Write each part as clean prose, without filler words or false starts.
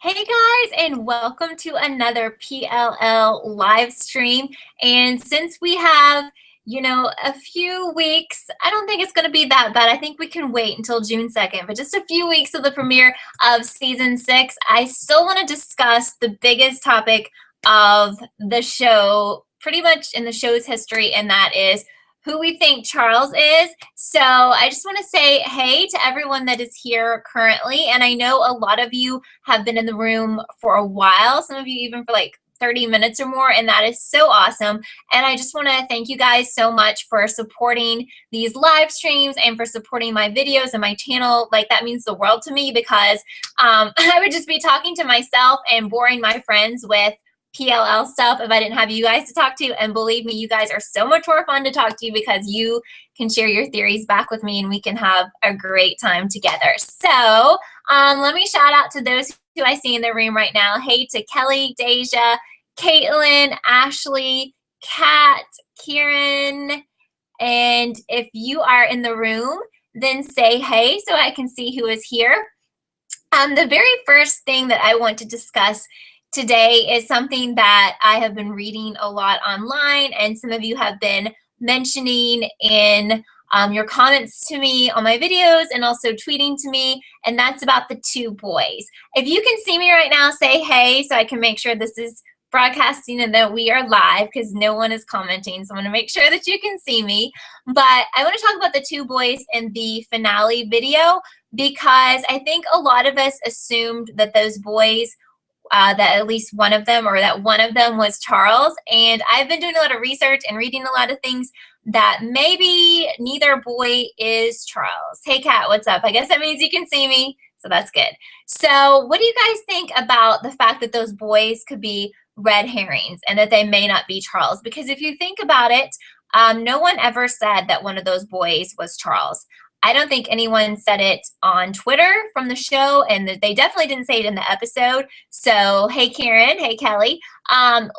Hey guys, and welcome to another PLL live stream. And since we have, a few weeks, I don't think it's going to be that bad. I think we can wait until June 2nd, but just a few weeks of the premiere of season 6, I still want to discuss the biggest topic of the show, pretty much in the show's history, and that is who we think Charles is. So I just want to say hey to everyone that is here currently. And I know a lot of you have been in the room for a while, some of you even for like 30 minutes or more, and that is so awesome. And I just want to thank you guys so much for supporting these live streams and for supporting my videos and my channel. Like, that means the world to me because I would just be talking to myself and boring my friends with PLL stuff if I didn't have you guys to talk to. And believe me, you guys are so much more fun to talk to because you can share your theories back with me and we can have a great time together. So let me shout out to those who I see in the room right now. Hey to Kelly, Deja, Caitlin, Ashley, Kat, Kieran. And if you are in the room, then say hey so I can see who is here. The very first thing that I want to discuss today is something that I have been reading a lot online, and some of you have been mentioning in your comments to me on my videos and also tweeting to me, and that's about the two boys. If you can see me right now, say hey so I can make sure this is broadcasting and that we are live because no one is commenting, so I want to make sure that you can see me. But I want to talk about the two boys in the finale video because I think a lot of us assumed that those boys that at least one of them was Charles. And I've been doing a lot of research and reading a lot of things that maybe neither boy is Charles. Hey, Kat, what's up? I guess that means you can see me, so that's good. So what do you guys think about the fact that those boys could be red herrings and that they may not be Charles? Because if you think about it, no one ever said that one of those boys was Charles. I don't think anyone said it on Twitter from the show, and they definitely didn't say it in the episode. So, hey, Karen, hey, Kelly,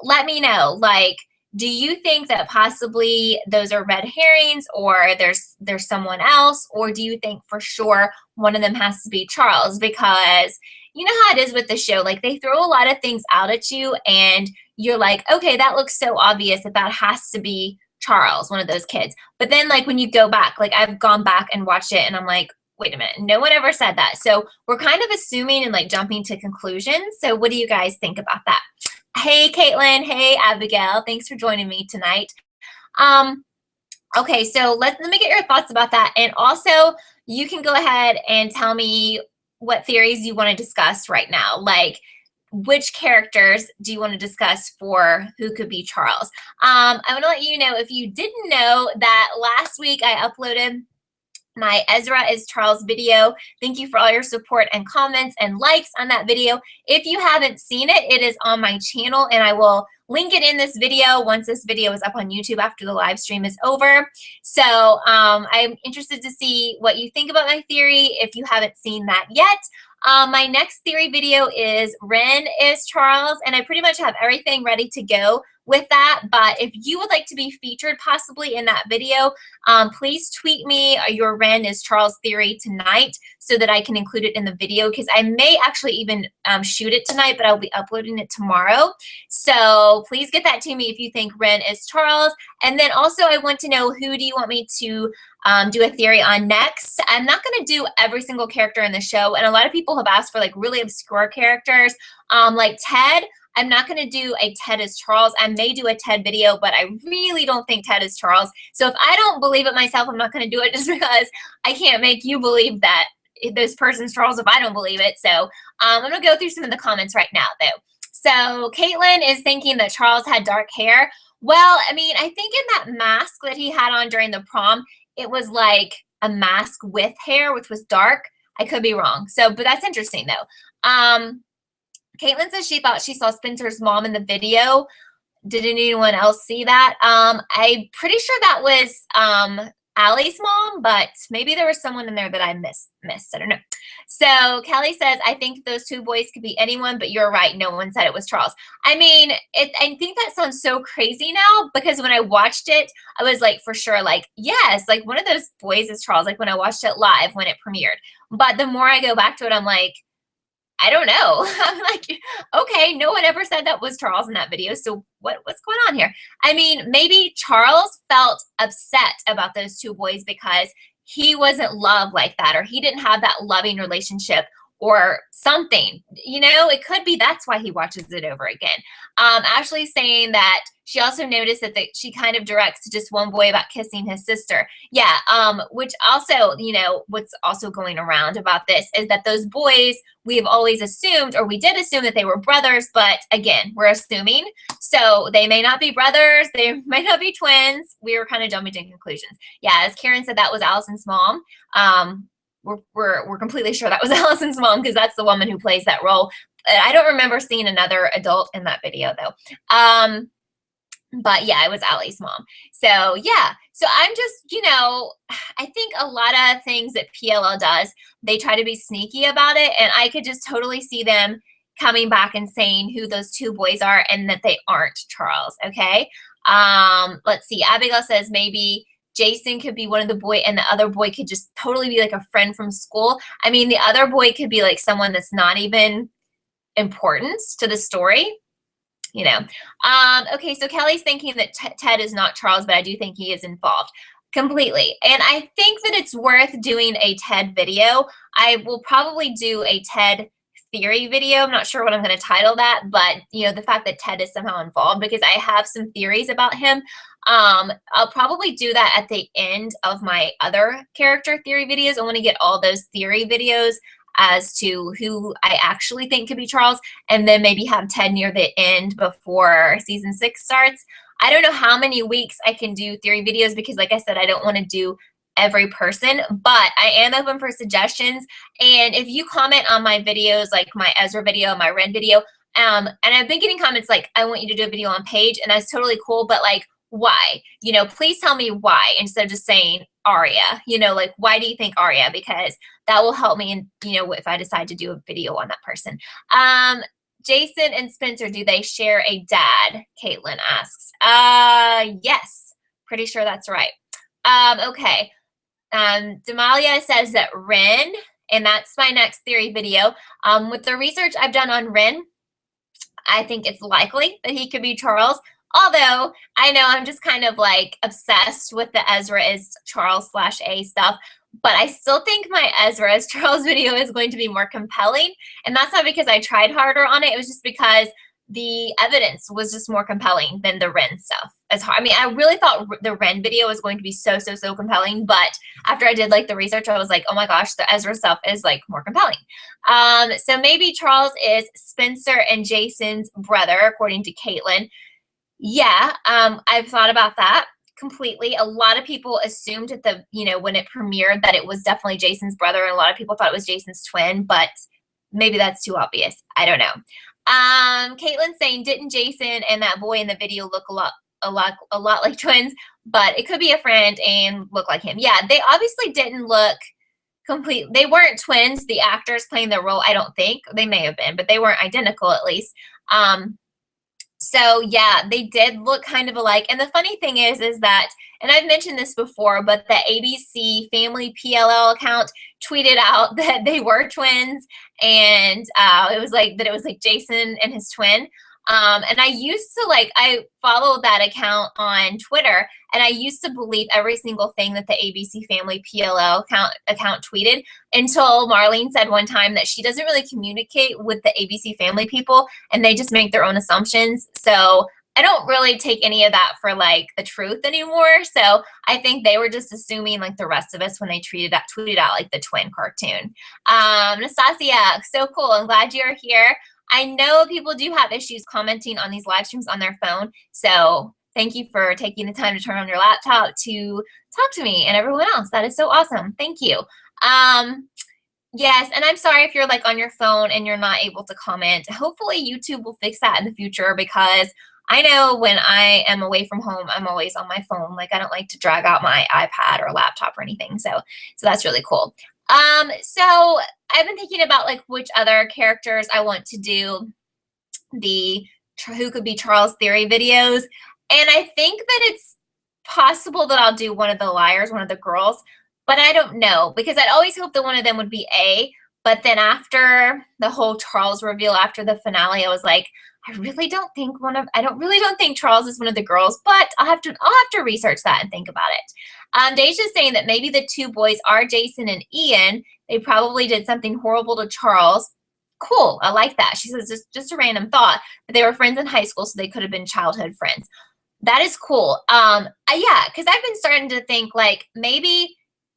let me know. Like, do you think that possibly those are red herrings, or there's someone else, or do you think for sure one of them has to be Charles? Because you know how it is with the show. Like, they throw a lot of things out at you, and you're like, okay, that looks so obvious that has to be Charles, one of those kids. But then, like, when you go back, like, I've gone back and watched it and I'm like, wait a minute, no one ever said that. So we're kind of assuming and like jumping to conclusions. So what do you guys think about that? Hey, Caitlin. Hey, Abigail. Thanks for joining me tonight. Okay, so let me get your thoughts about that. And also, you can go ahead and tell me what theories you want to discuss right now. Like, which characters do you want to discuss for who could be Charles? I want to let you know, if you didn't know, that last week I uploaded my Ezra is Charles video. Thank you for all your support and comments and likes on that video. If you haven't seen it, it is on my channel, and I will link it in this video once this video is up on YouTube after the live stream is over. So I'm interested to see what you think about my theory if you haven't seen that yet. My next theory video is Ren is Charles, and I pretty much have everything ready to go with that. But if you would like to be featured possibly in that video, please tweet me your Ren is Charles theory tonight so that I can include it in the video, because I may actually even shoot it tonight, but I'll be uploading it tomorrow. So please get that to me if you think Ren is Charles. And then also, I want to know, who do you want me to do a theory on next? I'm not going to do every single character in the show, and a lot of people have asked for like really obscure characters, like Ted. I'm not going to do a Ted as Charles. I may do a Ted video, but I really don't think Ted is Charles. So if I don't believe it myself, I'm not going to do it, just because I can't make you believe that this person's Charles if I don't believe it. So I'm going to go through some of the comments right now, though. So Caitlin is thinking that Charles had dark hair. Well, I mean, I think in that mask that he had on during the prom, it was like a mask with hair, which was dark. I could be wrong. So, but that's interesting, though. Caitlin says she thought she saw Spencer's mom in the video. Did anyone else see that? I'm pretty sure that was Allie's mom, but maybe there was someone in there that I missed. I don't know. So Kelly says, I think those two boys could be anyone, but you're right. No one said it was Charles. I mean, I think that sounds so crazy now, because when I watched it, I was like, for sure, like, yes, like one of those boys is Charles, like when I watched it live when it premiered. But the more I go back to it, I'm like, I don't know. I'm like, okay, no one ever said that was Charles in that video. So what's going on here? I mean, maybe Charles felt upset about those two boys because he wasn't loved like that, or he didn't have that loving relationship or something. You know, it could be that's why he watches it over again. Ashley's saying that she also noticed that she kind of directs to just one boy about kissing his sister. Yeah, which also, you know, what's also going around about this is that those boys, we've always assumed, or we did assume that they were brothers, but again, we're assuming. So they may not be brothers, they might not be twins. We were kind of jumping to conclusions. Yeah, as Karen said, that was Allison's mom. We're completely sure that was Allison's mom because that's the woman who plays that role. I don't remember seeing another adult in that video though. But yeah, it was Allie's mom. So yeah, so I'm just, you know, I think a lot of things that PLL does, they try to be sneaky about it. And I could just totally see them coming back and saying who those two boys are and that they aren't Charles. Okay. Let's see. Abigail says maybe Jason could be one of the boy and the other boy could just totally be like a friend from school. I mean, the other boy could be like someone that's not even important to the story. You know, okay, so Kelly's thinking that Ted is not Charles, but I do think he is involved completely. And I think that it's worth doing a Ted video. I will probably do a Ted theory video. I'm not sure what I'm going to title that, but you know, the fact that Ted is somehow involved, because I have some theories about him. I'll probably do that at the end of my other character theory videos. I want to get all those theory videos as to who I actually think could be Charles, and then maybe have Ted near the end before season 6 starts. I don't know how many weeks I can do theory videos because, like I said, I don't want to do every person, but I am open for suggestions. And if you comment on my videos, like my Ezra video, my Ren video, and I've been getting comments like, I want you to do a video on Paige, and that's totally cool, but like, why? You know, please tell me why instead of just saying Aria. You know, like, why do you think Aria? Because that will help me, in, you know, if I decide to do a video on that person. Jason and Spencer, do they share a dad? Caitlin asks. Yes, pretty sure that's right. Okay. Damalia says that Ren, and that's my next theory video. With the research I've done on Ren, I think it's likely that he could be Charles. Although I know I'm just kind of like obsessed with the Ezra is Charles/A stuff, but I still think my Ezra as Charles video is going to be more compelling. And that's not because I tried harder on it. It was just because the evidence was just more compelling than the Ren stuff. As hard, I mean, I really thought the Ren video was going to be so compelling, but after I did like the research, I was like, oh my gosh, the Ezra stuff is like more compelling. So maybe Charles is Spencer and Jason's brother, according to Caitlin. Yeah, I've thought about that completely. A lot of people assumed at the, you know, when it premiered that it was definitely Jason's brother, and a lot of people thought it was Jason's twin, but maybe that's too obvious. I don't know. Caitlin's saying, didn't Jason and that boy in the video look a lot like twins? But it could be a friend and look like him. Yeah, they obviously didn't look complete. They weren't twins. The actors playing the role, I don't think. They may have been, but they weren't identical at least. So yeah, they did look kind of alike. And the funny thing is that, and I've mentioned this before, but the ABC Family PLL account tweeted out that they were twins, and it was like Jason and his twin. And I followed that account on Twitter, and I used to believe every single thing that the ABC Family PLL account tweeted until Marlene said one time that she doesn't really communicate with the ABC Family people, and they just make their own assumptions. So I don't really take any of that for like the truth anymore. So I think they were just assuming like the rest of us when they tweeted out like the twin cartoon. Nastasia, so cool. I'm glad you're here. I know people do have issues commenting on these live streams on their phone. So thank you for taking the time to turn on your laptop to talk to me and everyone else. That is so awesome. Thank you. Yes, and I'm sorry if you're like on your phone and you're not able to comment. Hopefully YouTube will fix that in the future, because I know when I am away from home, I'm always on my phone. Like, I don't like to drag out my iPad or laptop or anything. So that's really cool. So I've been thinking about like which other characters I want to do the who could be Charles theory videos. And I think that it's possible that I'll do one of the liars, one of the girls, but I don't know, because I'd always hope that one of them would be A, But then after the whole Charles reveal, after the finale, I was like, I really don't think Charles is one of the girls, but I'll have to research that and think about it. Deja's saying that maybe the two boys are Jason and Ian. They probably did something horrible to Charles. Cool, I like that. She says just a random thought, but they were friends in high school, so they could have been childhood friends. That is cool. Yeah, because I've been starting to think like maybe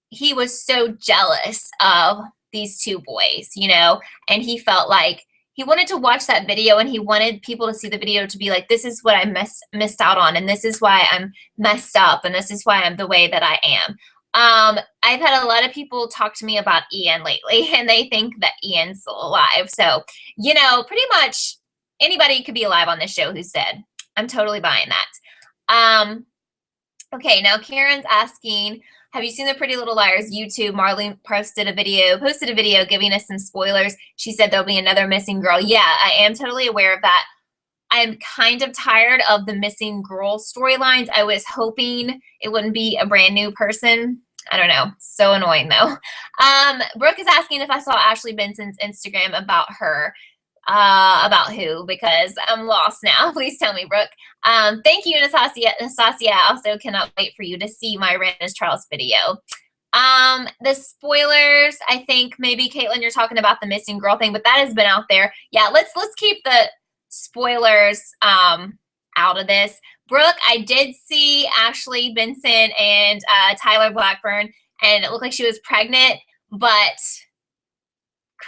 he was so jealous of these two boys, you know, and he felt like he wanted to watch that video and he wanted people to see the video to be like, this is what I missed out on, and this is why I'm messed up, and this is why I'm the way that I am. I've had a lot of people talk to me about Ian lately, and they think that Ian's still alive. So, you know, pretty much anybody could be alive on this show who's dead. I'm totally buying that. Okay, now Karen's asking, have you seen the Pretty Little Liars YouTube? Marlene posted a video giving us some spoilers. She said there'll be another missing girl. Yeah, I am totally aware of that. I'm kind of tired of the missing girl storylines. I was hoping it wouldn't be a brand new person. I don't know. So annoying though. Brooke is asking if I saw Ashley Benson's Instagram about her. About who? Because I'm lost now. Please tell me, Brooke. Thank you, Nastasia. Nastasia, I also cannot wait for you to see my Randall's Charles video. The spoilers, I think maybe Caitlin, you're talking about the missing girl thing, but that has been out there. Yeah, let's keep the spoilers out of this. Brooke, I did see Ashley Benson and Tyler Blackburn, and it looked like she was pregnant, but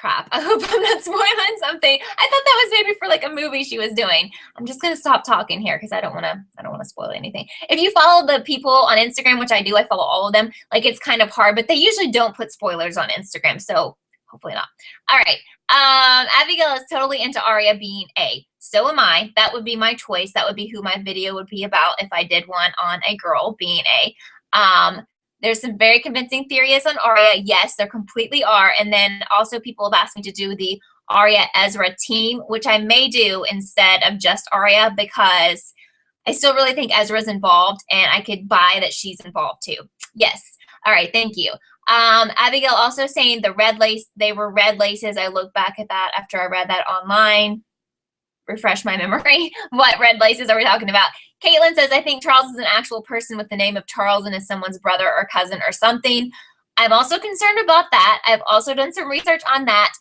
crap, I hope I'm not spoiling something. I thought that was maybe for like a movie she was doing. I'm just gonna stop talking here because I don't want to spoil anything. If you follow the people on Instagram, which I do, I follow all of them, like it's kind of hard, but they usually don't put spoilers on Instagram, so hopefully not. All right. Abigail is totally into Aria being A. So am I. That would be my choice. That would be who my video would be about if I did one on a girl being A. There's some very convincing theories on Aria. Yes, there completely are. And then also people have asked me to do the Aria Ezra team, which I may do instead of just Aria because I still really think Ezra's involved and I could buy that she's involved too. Yes. All right. Thank you. Abigail also saying the red lace, they were red laces. I look back at that after I read that online. Refresh my memory. What red laces are we talking about? Caitlin says, I think Charles is an actual person with the name of Charles and is someone's brother or cousin or something. I'm also concerned about that. I've also done some research on that.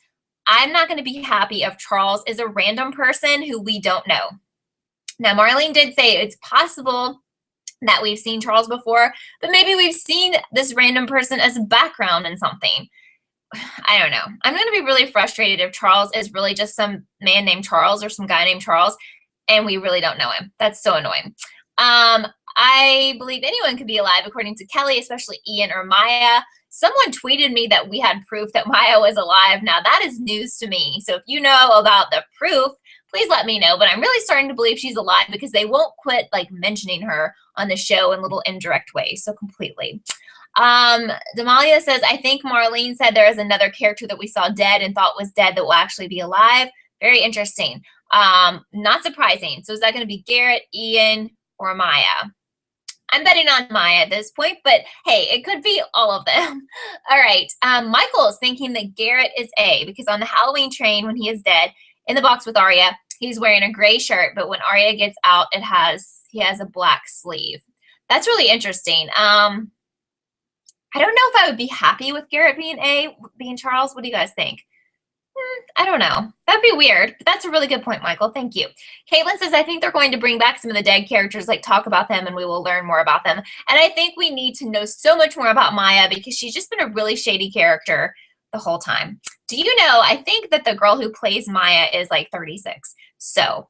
I'm not going to be happy if Charles is a random person who we don't know. Now, Marlene did say it's possible that we've seen Charles before, but maybe we've seen this random person as a background in something. I don't know. I'm going to be really frustrated if Charles is really just some man named Charles or some guy named Charles and we really don't know him. That's so annoying. I believe anyone could be alive according to Kelly, especially Ian or Maya. Someone tweeted me that we had proof that Maya was alive. Now that is news to me. So if you know about the proof, please let me know. But I'm really starting to believe she's alive because they won't quit like mentioning her on the show in little indirect ways. So completely. Damalia says, I think Marlene said there is another character that we saw dead and thought was dead that will actually be alive. Very interesting. Not surprising. So is that going to be Garrett, Ian, or Maya? I'm betting on Maya at this point, but hey, it could be all of them. All right. Michael is thinking that Garrett is A because on the Halloween train when he is dead in the box with Arya, he's wearing a gray shirt, but when Arya gets out, he has a black sleeve. That's really interesting. I don't know if I would be happy with Garrett being Charles. What do you guys think? I don't know. That'd be weird. But that's a really good point, Michael. Thank you. Caitlin says, I think they're going to bring back some of the dead characters, like talk about them, and we will learn more about them. And I think we need to know so much more about Maya because she's just been a really shady character the whole time. Do you know, I think that the girl who plays Maya is like 36. So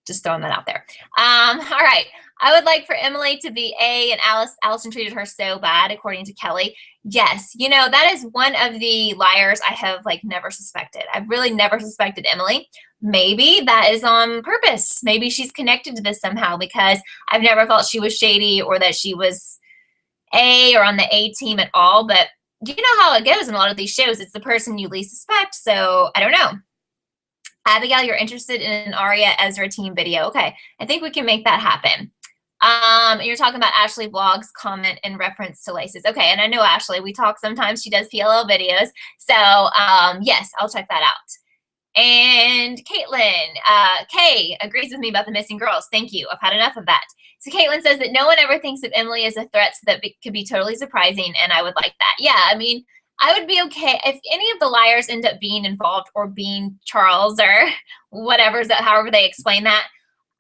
just throwing that out there. All right. I would like for Emily to be A and Allison treated her so bad, according to Kelly. Yes. You know, that is one of the liars I have like never suspected. I've really never suspected Emily. Maybe that is on purpose. Maybe she's connected to this somehow because I've never felt she was shady or that she was A or on the A team at all. But you know how it goes in a lot of these shows. It's the person you least suspect. So I don't know. Abigail, you're interested in an Arya Ezra team video. Okay. I think we can make that happen. And you're talking about Ashley Vlogs comment in reference to laces. Okay, and I know Ashley. We talk sometimes. She does PLL videos. So yes, I'll check that out. And Caitlin, Kay agrees with me about the missing girls. Thank you. I've had enough of that. So Caitlin says that no one ever thinks of Emily as a threat, so that could be totally surprising, and I would like that. Yeah, I mean, I would be okay if any of the liars end up being involved or being Charles or whatever, however they explain that.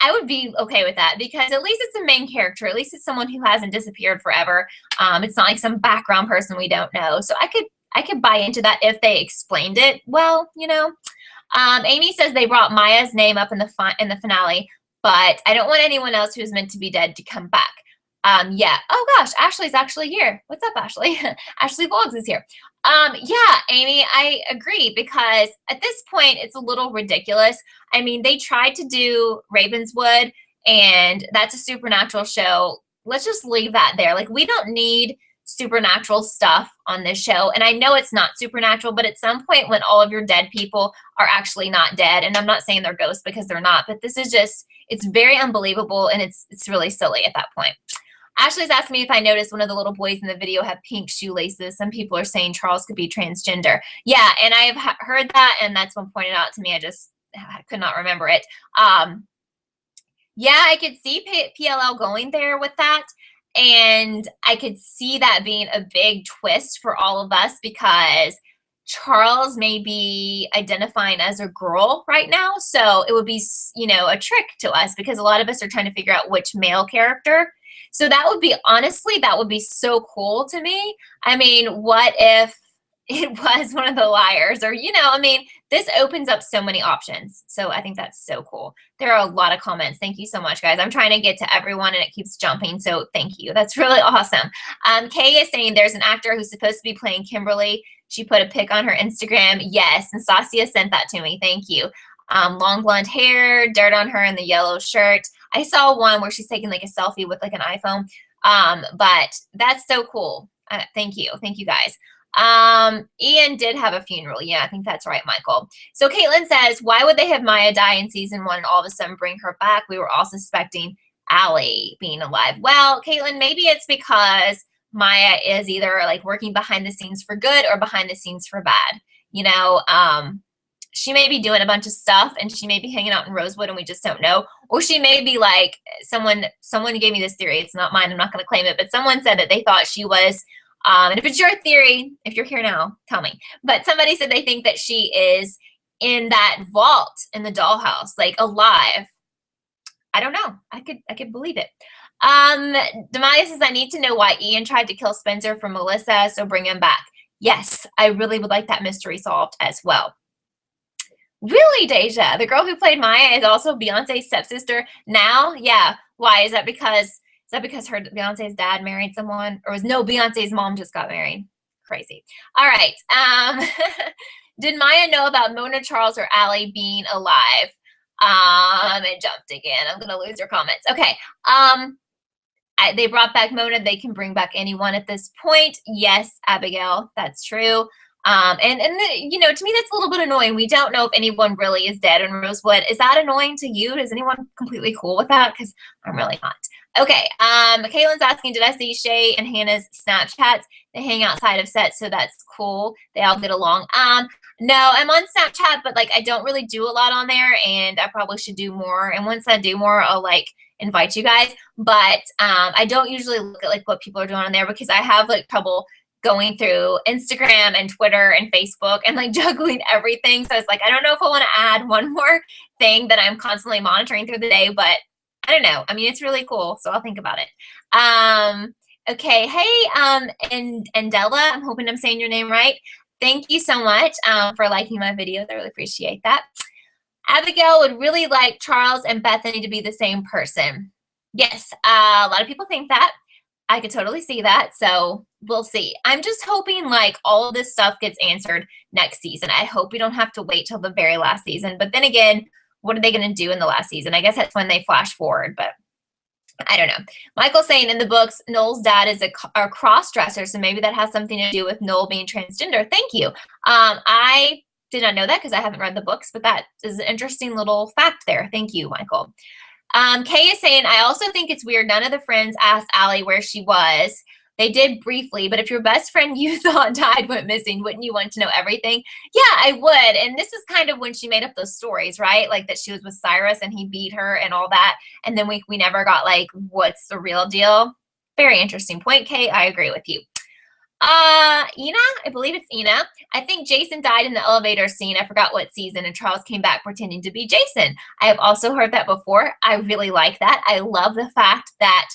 I would be okay with that because at least it's a main character. At least it's someone who hasn't disappeared forever. It's not like some background person we don't know. So I could buy into that if they explained it well, you know. Amy says they brought Maya's name up in the finale, but I don't want anyone else who is meant to be dead to come back. Yeah. Oh gosh, Ashley's actually here. What's up, Ashley? Ashley Vlogs is here. Yeah, Amy, I agree because at this point it's a little ridiculous. I mean, they tried to do Ravenswood, and that's a supernatural show. Let's just leave that there. Like, we don't need supernatural stuff on this show. And I know it's not supernatural, but at some point when all of your dead people are actually not dead, and I'm not saying they're ghosts because they're not, but this is just, it's very unbelievable, and it's really silly at that point. Ashley's asked me if I noticed one of the little boys in the video had pink shoelaces. Some people are saying Charles could be transgender. Yeah, and I have heard that, and that's been pointed out to me. I just could not remember it. Yeah, I could see PLL going there with that, and I could see that being a big twist for all of us because Charles may be identifying as a girl right now, so it would be, you know, a trick to us because a lot of us are trying to figure out which male character. So that would be, honestly, that would be so cool to me. I mean, what if it was one of the liars? Or, you know, I mean, this opens up so many options. So I think that's so cool. There are a lot of comments. Thank you so much, guys. I'm trying to get to everyone, and it keeps jumping. So thank you. That's really awesome. Kay is saying there's an actor who's supposed to be playing Kimberly. She put a pic on her Instagram. Yes, and Sasia sent that to me. Thank you. Long blonde hair, dirt on her in the yellow shirt. I saw one where she's taking like a selfie with like an iPhone. But that's so cool. Thank you. Thank you, guys. Ian did have a funeral. Yeah, I think that's right, Michael. So Caitlin says, why would they have Maya die in season 1 and all of a sudden bring her back? We were all suspecting Allie being alive. Well, Caitlin, maybe it's because Maya is either like working behind the scenes for good or behind the scenes for bad. You know, she may be doing a bunch of stuff, and she may be hanging out in Rosewood and we just don't know. Or she may be like, someone gave me this theory. It's not mine. I'm not going to claim it. But someone said that they thought she was, and if it's your theory, if you're here now, tell me. But somebody said they think that she is in that vault in the dollhouse, like alive. I don't know. I could believe it. Demalia says, I need to know why Ian tried to kill Spencer for Melissa, so bring him back. Yes, I really would like that mystery solved as well. Really, Deja? The girl who played Maya is also Beyonce's stepsister now? Yeah. Why? Is that because her Beyonce's dad married someone? Or was no, Beyonce's mom just got married? Crazy. All right. Did Maya know about Mona, Charles, or Allie being alive? It jumped again. I'm gonna lose your comments. Okay. They brought back Mona. They can bring back anyone at this point. Yes, Abigail, that's true. You know, to me, that's a little bit annoying. We don't know if anyone really is dead in Rosewood. Is that annoying to you? Is anyone completely cool with that? Because I'm really not. Okay. Kaylin's asking, did I see Shay and Hannah's Snapchats? They hang outside of set, so that's cool. They all get along. No, I'm on Snapchat, but like I don't really do a lot on there, and I probably should do more. And once I do more, I'll like invite you guys. But I don't usually look at like what people are doing on there because I have like trouble going through Instagram and Twitter and Facebook and like juggling everything. So it's like, I don't know if I want to add one more thing that I'm constantly monitoring through the day, but I don't know. I mean, it's really cool. So I'll think about it. Okay. Hey, and Della, I'm hoping I'm saying your name right. Thank you so much for liking my videos. I really appreciate that. Abigail would really like Charles and Bethany to be the same person. Yes, a lot of people think that. I could totally see that, so we'll see. I'm just hoping like all of this stuff gets answered next season. I hope we don't have to wait till the very last season. But then again, what are they going to do in the last season? I guess that's when they flash forward, but I don't know. Michael's saying in the books, Noel's dad is a cross-dresser, so maybe that has something to do with Noel being transgender. Thank you. I did not know that because I haven't read the books, but that is an interesting little fact there. Thank you, Michael. Kay is saying, I also think it's weird. None of the friends asked Allie where she was. They did briefly, but if your best friend you thought died went missing, wouldn't you want to know everything? Yeah, I would. And this is kind of when she made up those stories, right? Like that she was with Cyrus and he beat her and all that. And then we never got like, what's the real deal? Very interesting point, Kay. I agree with you. Ina, I believe it's Ina. I think Jason died in the elevator scene. I forgot what season, and Charles came back pretending to be Jason. I have also heard that before. I really like that. I love the fact that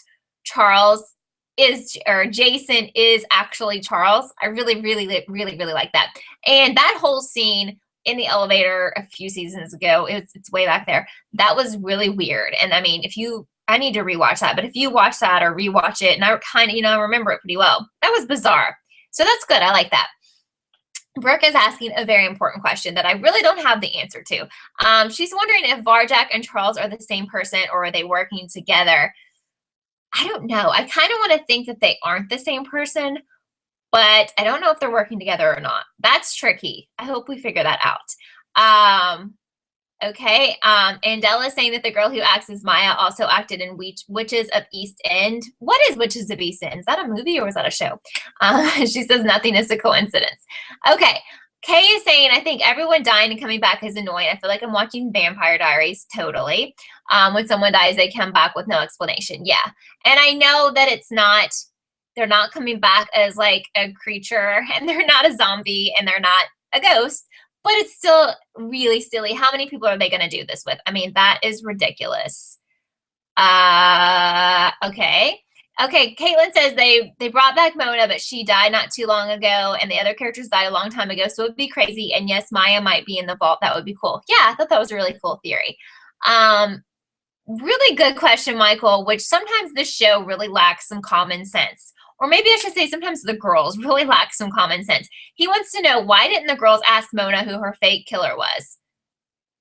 Jason is actually Charles. I really, really, really, really like that. And that whole scene in the elevator a few seasons ago, it's way back there. That was really weird. And I mean, I need to rewatch that, but if you watch that or rewatch it, and I kind of, remember it pretty well. That was bizarre. So that's good. I like that. Brooke is asking a very important question that I really don't have the answer to. She's wondering if Varjak and Charles are the same person or are they working together? I don't know. I kind of want to think that they aren't the same person, but I don't know if they're working together or not. That's tricky. I hope we figure that out. Okay. And Della's saying that the girl who acts as Maya also acted in Witches of East End. What is Witches of East End? Is that a movie or is that a show? She says nothing is a coincidence. Okay. Kay is saying, I think everyone dying and coming back is annoying. I feel like I'm watching Vampire Diaries. Totally. When someone dies, they come back with no explanation. Yeah. And I know that they're not coming back as like a creature and they're not a zombie and they're not a ghost. But it's still really silly. How many people are they going to do this with? I mean, that is ridiculous. Okay. Okay, Caitlin says they brought back Mona, but she died not too long ago, and the other characters died a long time ago, so it would be crazy. And yes, Maya might be in the vault. That would be cool. Yeah, I thought that was a really cool theory. Really good question, Michael, which sometimes this show really lacks some common sense. Or maybe I should say sometimes the girls really lack some common sense. He wants to know, why didn't the girls ask Mona who her fake killer was?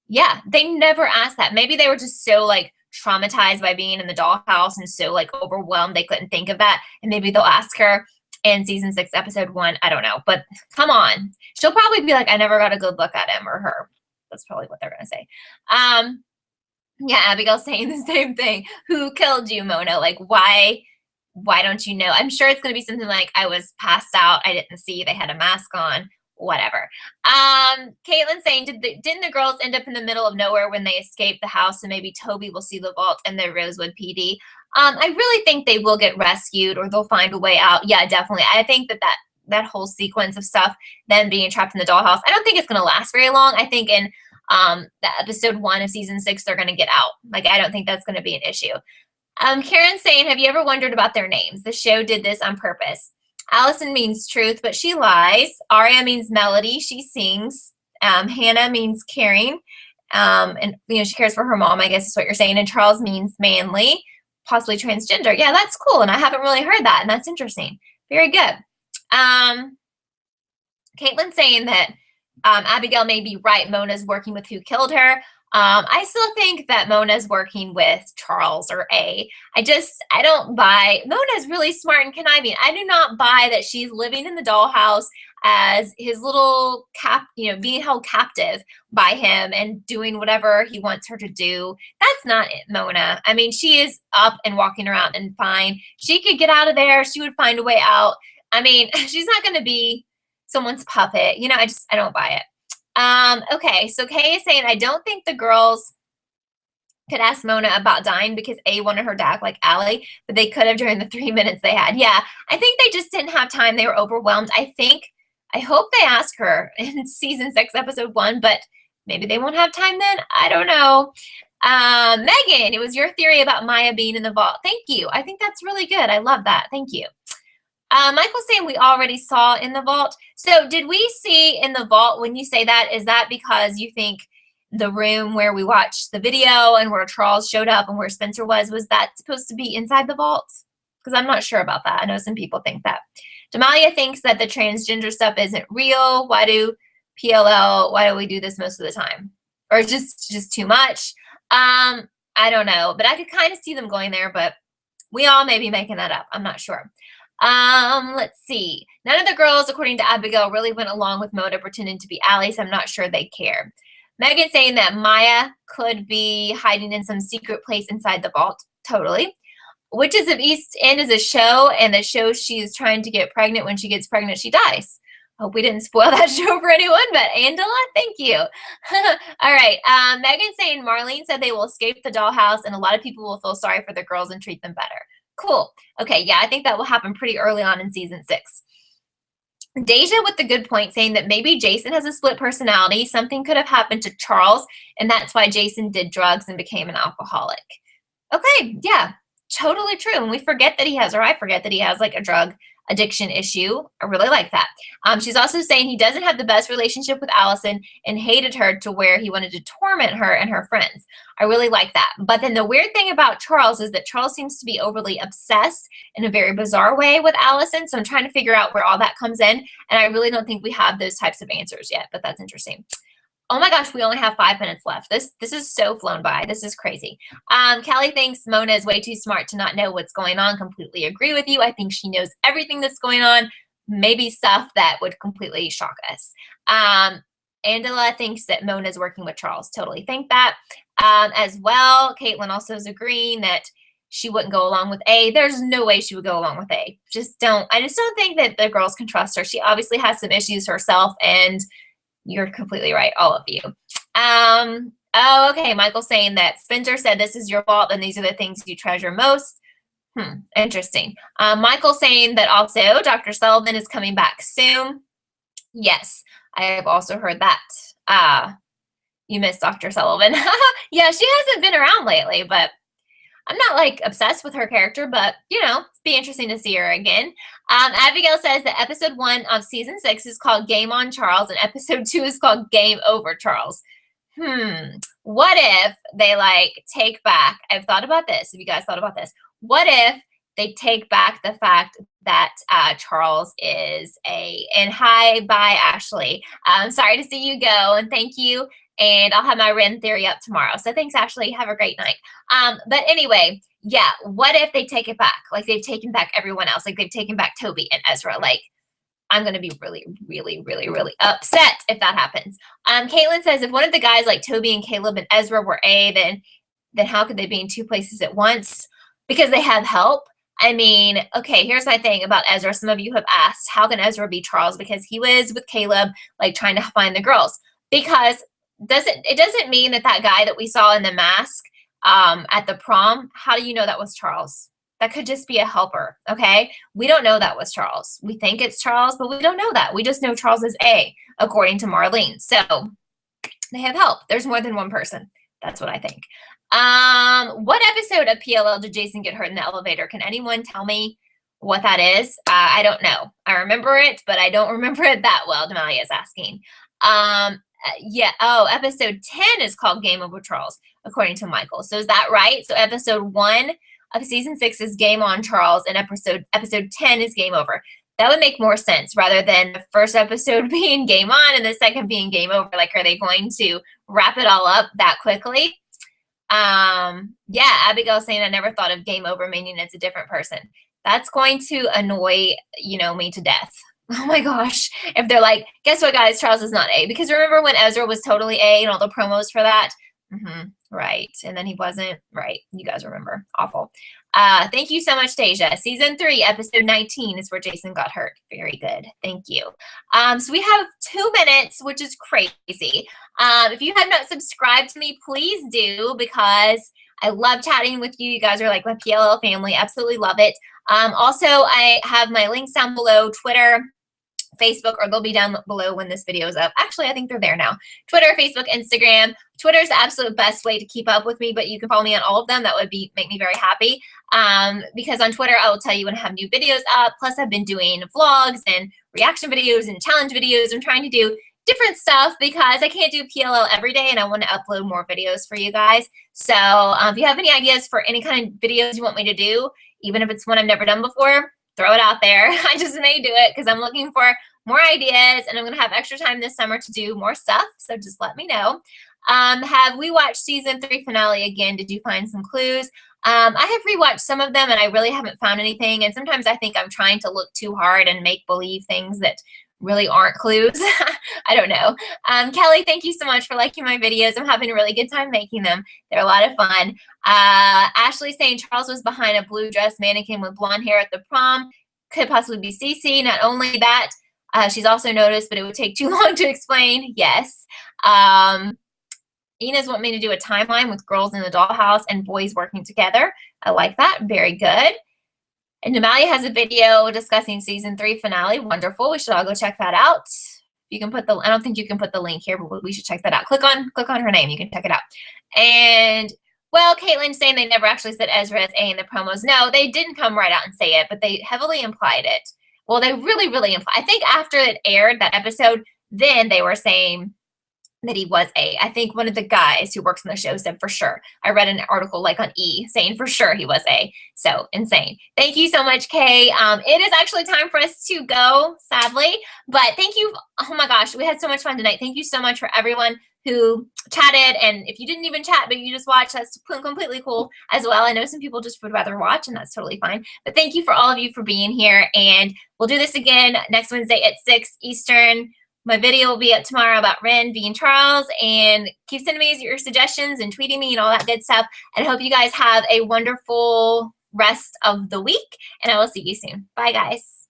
Yeah, they never asked that. Maybe they were just so like traumatized by being in the dollhouse and so like overwhelmed they couldn't think of that. And maybe they'll ask her in season 6, episode 1. I don't know. But come on. She'll probably be like, I never got a good look at him or her. That's probably what they're going to say. Yeah, Abigail's saying the same thing. Who killed you, Mona? Like, why don't you know? I'm sure it's going to be something like, I was passed out. I didn't see. They had a mask on. Whatever. Caitlin's saying, didn't the girls end up in the middle of nowhere when they escaped the house? And maybe Toby will see the vault and the Rosewood PD. I really think they will get rescued or they'll find a way out. Yeah, definitely. I think that whole sequence of stuff, them being trapped in the dollhouse, I don't think it's going to last very long. I think in the episode 1 of season 6, they're going to get out. Like, I don't think that's going to be an issue. Karen's saying, have you ever wondered about their names? The show did this on purpose. Allison means truth, but she lies. Aria means melody. She sings. Hannah means caring. And, she cares for her mom, I guess is what you're saying. And Charles means manly, possibly transgender. Yeah, that's cool. And I haven't really heard that. And that's interesting. Very good. Caitlin's saying that Abigail may be right. Mona's working with who killed her. I still think that Mona's working with Charles or A. I don't buy. Mona's really smart and conniving. I do not buy that she's living in the dollhouse as his little being held captive by him and doing whatever he wants her to do. That's not it, Mona. I mean, she is up and walking around and fine. She could get out of there. She would find a way out. I mean, she's not going to be someone's puppet. I don't buy it. Okay, so Kay is saying, I don't think the girls could ask Mona about dying because A wanted her to act like Allie, but they could have during the 3 minutes they had. Yeah, I think they just didn't have time. They were overwhelmed. I hope they ask her in season 6, episode 1, but maybe they won't have time then. I don't know. Megan, it was your theory about Maya being in the vault. Thank you. I think that's really good. I love that. Thank you. Michael's saying we already saw in the vault. So did we see in the vault, when you say that, is that because you think the room where we watched the video and where Charles showed up and where Spencer was that supposed to be inside the vault? Because I'm not sure about that. I know some people think that. Damalia thinks that the transgender stuff isn't real. Why do we do this most of the time? Or just too much? I don't know. But I could kind of see them going there, but we all may be making that up. I'm not sure. Let's see. None of the girls, according to Abigail, really went along with Mona pretending to be Allie, so I'm not sure they care. Megan saying that Maya could be hiding in some secret place inside the vault. Totally. Witches of East End is a show, and the show she's trying to get pregnant. When she gets pregnant, she dies. Hope we didn't spoil that show for anyone, but Angela, thank you. All right. Megan saying Marlene said they will escape the dollhouse, and a lot of people will feel sorry for the girls and treat them better. Cool. Okay, yeah, I think that will happen pretty early on in season 6. Deja with the good point saying that maybe Jason has a split personality. Something could have happened to Charles, and that's why Jason did drugs and became an alcoholic. Okay, yeah, totally true. And we forget that he has, or I forget that he has like a drug addiction issue. I really like that. She's also saying he doesn't have the best relationship with Allison and hated her to where he wanted to torment her and her friends. I really like that. But then the weird thing about Charles is that Charles seems to be overly obsessed in a very bizarre way with Allison. So I'm trying to figure out where all that comes in. And I really don't think we have those types of answers yet, but that's interesting. Oh my gosh, we only have 5 minutes left. This is so flown by. This is crazy. Callie thinks Mona is way too smart to not know what's going on. Completely agree with you. I think she knows everything that's going on, maybe stuff that would completely shock us. Angela thinks that Mona is working with Charles. Totally think that. As well, Caitlin also is agreeing that she wouldn't go along with A. There's no way she would go along with A. I just don't think that the girls can trust her. She obviously has some issues herself, and you're completely right, all of you. Oh, okay. Michael saying that Spencer said this is your fault and these are the things you treasure most. Interesting. Michael saying that also Dr. Sullivan is coming back soon. Yes, I have also heard that. You missed Dr. Sullivan. Yeah, she hasn't been around lately, but I'm not like obsessed with her character, but you know, it'd be interesting to see her again. Abigail says that episode 1 of season 6 is called Game on Charles and episode 2 is called Game Over Charles. What if they like take back, I've thought about this. Have you guys thought about this? What if they take back the fact that Charles is and hi, bye, Ashley. Sorry to see you go and thank you. And I'll have my Ren theory up tomorrow. So thanks, Ashley. Have a great night. But anyway, yeah, what if they take it back? Like they've taken back everyone else. Like they've taken back Toby and Ezra. Like I'm going to be really, really, really, really upset if that happens. Caitlin says if one of the guys like Toby and Caleb and Ezra were A, then how could they be in 2 places at once? Because they have help. I mean, okay, here's my thing about Ezra. Some of you have asked, how can Ezra be Charles? Because he was with Caleb, like trying to find the girls. Because it doesn't mean that guy that we saw in the mask at the prom, how do you know that was Charles? That could just be a helper, okay? We don't know that was Charles. We think it's Charles, but we don't know that. We just know Charles is A, according to Marlene. So they have help. There's more than one person. That's what I think. What episode of PLL did Jason get hurt in the elevator? Can anyone tell me what that is? I don't know. I remember it, but I don't remember it that well, Demalia is asking. Yeah. Oh, episode 10 is called Game Over Charles, according to Michael. So is that right? So episode 1 of season 6 is Game on Charles, and episode 10 is Game Over. That would make more sense rather than the first episode being Game On and the second being Game Over. Like, are they going to wrap it all up that quickly? Yeah, Abigail saying I never thought of Game Over meaning it's a different person. That's going to annoy, me to death. Oh my gosh. If they're like, guess what, guys? Charles is not A. Because remember when Ezra was totally A and all the promos for that? Right. And then he wasn't. Right. You guys remember. Awful. Thank you so much, Deja. Season 3, episode 19 is where Jason got hurt. Very good. Thank you. So we have 2 minutes, which is crazy. If you have not subscribed to me, please do, because I love chatting with you. You guys are like my PLL family. Absolutely love it. Also, I have my links down below, Twitter, Facebook, or they'll be down below when this video is up. Actually, I think they're there now. Twitter, Facebook, Instagram. Twitter is the absolute best way to keep up with me, but you can follow me on all of them. That would make me very happy. Because on Twitter, I will tell you when I have new videos up. Plus, I've been doing vlogs and reaction videos and challenge videos. I'm trying to do different stuff because I can't do PLL every day, and I want to upload more videos for you guys. So if you have any ideas for any kind of videos you want me to do, even if it's one I've never done before, throw it out there. I just may do it because I'm looking for more ideas, and I'm going to have extra time this summer to do more stuff. So just let me know. Have we watched season 3 finale again? Did you find some clues? I have rewatched some of them, and I really haven't found anything. And sometimes I think I'm trying to look too hard and make believe things that really aren't clues. I don't know. Kelly, thank you so much for liking my videos. I'm having a really good time making them. They're a lot of fun. Ashley saying Charles was behind a blue dress mannequin with blonde hair at the prom. Could possibly be Cece. Not only that, she's also noticed, but it would take too long to explain. Yes. Ina's want me to do a timeline with girls in the dollhouse and boys working together. I like that. Very good. And Namalia has a video discussing season 3 finale. Wonderful. We should all go check that out. You can put the, I don't think you can put the link here, but we should check that out. Click on her name. You can check it out. And well, Caitlin's saying they never actually said Ezra as A in the promos. No, they didn't come right out and say it, but they heavily implied it. Well, they really, really implied. I think after it aired, that episode, then they were saying that he was A. I think one of the guys who works on the show said for sure. I read an article like on E saying for sure he was A. So insane. Thank you so much, Kay. It is actually time for us to go, sadly. But thank you. Oh my gosh, we had so much fun tonight. Thank you so much for everyone who chatted. And if you didn't even chat, but you just watched, that's completely cool as well. I know some people just would rather watch, and that's totally fine. But thank you for all of you for being here. And we'll do this again next Wednesday at 6 Eastern. My video will be up tomorrow about Ren being Charles, and keep sending me your suggestions and tweeting me and all that good stuff. And I hope you guys have a wonderful rest of the week, and I will see you soon. Bye, guys.